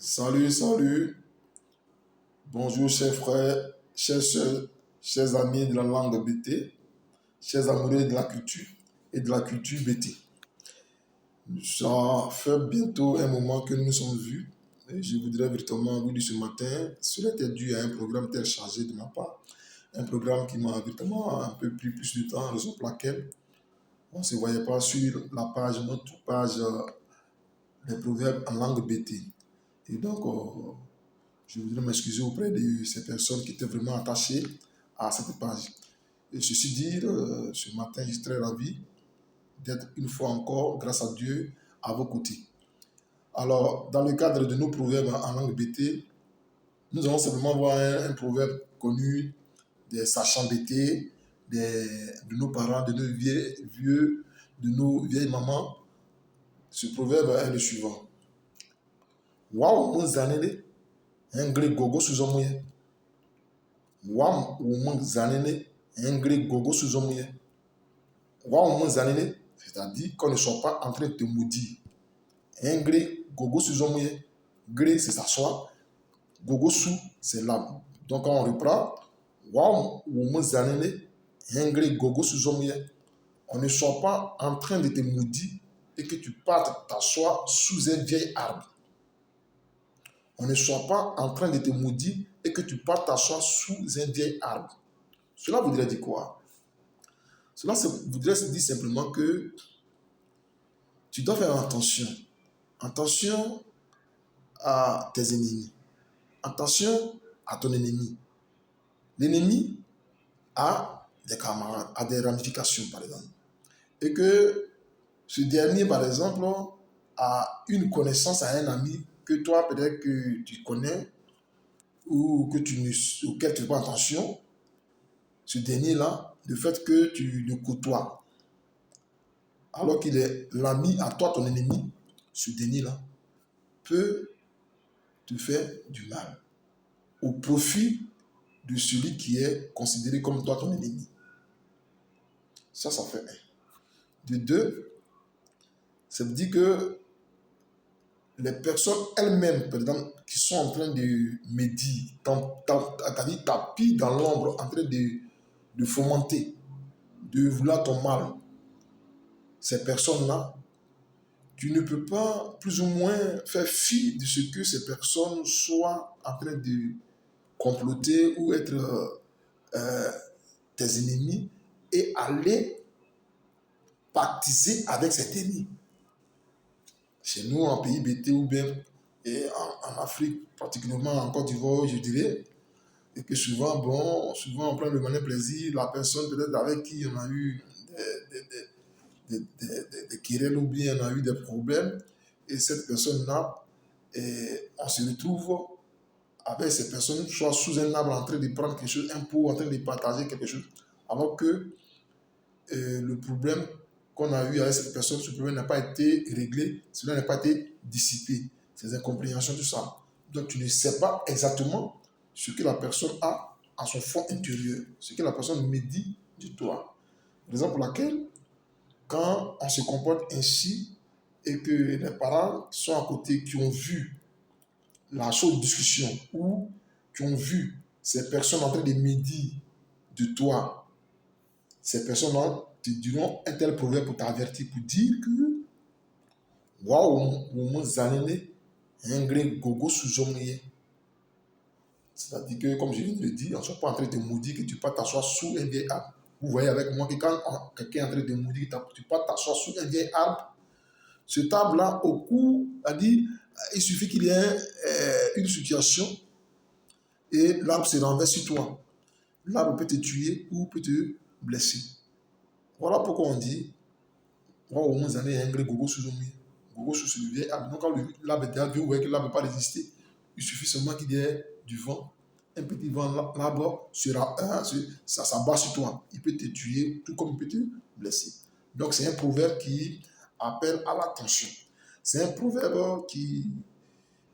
Salut, salut. Bonjour, chers frères, chers soeurs, chers amis de la langue BT, chers amoureux de la culture et de la culture BT. Ça fait bientôt un moment que nous nous sommes vus. Et je voudrais véritablement vous dire ce matin, cela était dû à un programme très chargé de ma part. Un programme qui m'a véritablement un peu pris plus de temps, raison pour laquelle on ne se voyait pas sur la page, notre page des proverbes en langue BT. Et donc, je voudrais m'excuser auprès de ces personnes qui étaient vraiment attachées à cette page. Et ceci dit, ce matin, je suis très ravi d'être une fois encore, grâce à Dieu, à vos côtés. Alors, dans le cadre de nos proverbes en langue BT, nous allons simplement voir un proverbe connu des sachants BT, de nos parents, de nos vieux, de nos vieilles mamans. Ce proverbe est le suivant. Waouh, mon zanele, un gré gogo sous omoye. Wam woman zanene, un gré gogo sous omoye. Waouh, mon zanene, c'est-à-dire qu'on ne soit pas en train de te maudire. Un gré gogo sous omoye. Gré, c'est s'asseoir. Gogo sous, c'est l'âme. Donc, quand on reprend, waouh, woman zanene, un gré gogo sous omoye. On ne soit pas en train de te maudire et que tu partes t'asseoir sous un vieil arbre. On ne soit pas en train de te maudire et que tu partes t'asseoir sous un vieil arbre. Cela voudrait dire quoi? Cela voudrait dire simplement que tu dois faire attention. Attention à tes ennemis. Attention à ton ennemi. L'ennemi a des camarades, a des ramifications, par exemple. Et que ce dernier, par exemple, a une connaissance à un ami que toi, peut-être que tu connais ou que auquel tu ne fais pas attention. Ce dernier-là, le fait que tu le côtoies, alors qu'il est l'ami à toi, ton ennemi, ce dernier-là peut te faire du mal au profit de celui qui est considéré comme toi, ton ennemi. Ça fait un. De deux, ça veut dire que les personnes elles-mêmes, par exemple, qui sont en train de médire, tapis dans l'ombre, en train de fomenter, de vouloir ton mal, ces personnes-là, tu ne peux pas plus ou moins faire fi de ce que ces personnes soient en train de comploter ou être tes ennemis et aller pactiser avec cet ennemi. Chez nous, en pays BT ou bien et en Afrique, particulièrement en Côte d'Ivoire, je dirais, et que souvent, souvent on prend le malin plaisir, la personne peut-être avec qui on a eu des querelles ou bien on a eu des problèmes, et cette personne-là, on se retrouve avec ces personnes, soit sous un arbre en train de prendre quelque chose, un pot, en train de partager quelque chose, alors que le problème qu'on a eu avec cette personne, ce problème n'a pas été réglé, cela n'a pas été dissipé, ces incompréhensions, tout ça. Donc tu ne sais pas exactement ce que la personne a à son fond intérieur, ce que la personne médit de toi. Raison pour laquelle, quand on se comporte ainsi et que les parents qui sont à côté, qui ont vu la chose discussion ou qui ont vu ces personnes en train de médire de toi, ces personnes-là te diront un tel proverbe pour t'avertir, pour dire que waouh, mon zanene, un gré gogo sous omnier. C'est-à-dire que, comme je viens de le dire, on ne soit pas en train de te maudire que tu peux t'asseoir sous un vieil arbre. Vous voyez avec moi que quand quelqu'un est en train de te maudire que tu peux t'asseoir sous un vieil arbre, ce arbre-là, au coup, a dit, il suffit qu'il y ait une situation et l'arbre se renverse sur toi. L'arbre peut te tuer ou peut te blesser. Voilà pourquoi on dit wow, au moins, il y a un gré gogo sous omi. Gogo sous le vieil arbre. Donc, quand l'arbre est déjà vieux, vous voyez que l'arbre ne peut pas résister. Il suffit seulement qu'il y ait du vent. Un petit vent, l'arbre sera ça s'abat sur toi. Il peut te tuer, tout comme il peut te blesser. Donc, c'est un proverbe qui appelle à l'attention. C'est un proverbe qui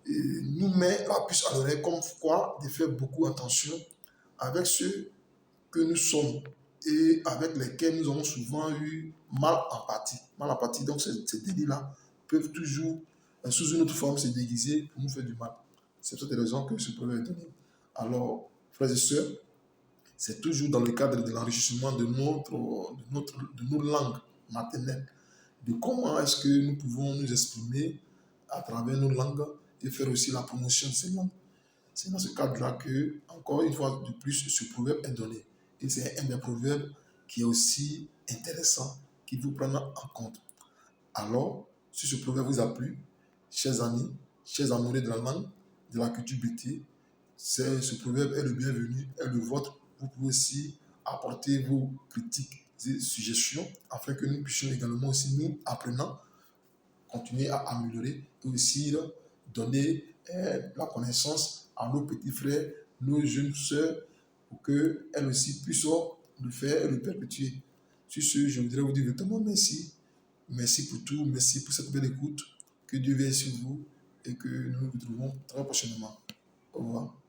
nous met la puce à l'oreille, comme quoi de faire beaucoup attention avec ceux que nous sommes et avec lesquels nous avons souvent eu mal en partie. Mal en partie, donc ces délits-là peuvent toujours sous une autre forme, c'est déguisé pour nous faire du mal. C'est pour cette raison que ce proverbe est donné. Alors, frères et sœurs, c'est toujours dans le cadre de l'enrichissement de nos langues maternelles, de comment est-ce que nous pouvons nous exprimer à travers nos langues et faire aussi la promotion de ces langues. C'est dans ce cadre-là que, encore une fois de plus, ce proverbe est donné. Et c'est un des proverbes qui est aussi intéressant, qu'il faut prendre en compte. Alors, si ce proverbe vous a plu, chers amis, chers amoureux de la langue, de la culture BT, ce proverbe est le bienvenu, est le vôtre. Vous pouvez aussi apporter vos critiques et suggestions afin que nous puissions également aussi, nous, apprenants, continuer à améliorer et aussi donner la connaissance à nos petits frères, nos jeunes sœurs, pour qu'elles aussi puissent le faire et le perpétuer. Sur ce, je voudrais vous dire vraiment merci. Merci pour tout, merci pour cette belle écoute. Que Dieu veille sur vous et que nous nous retrouvons très prochainement. Au revoir.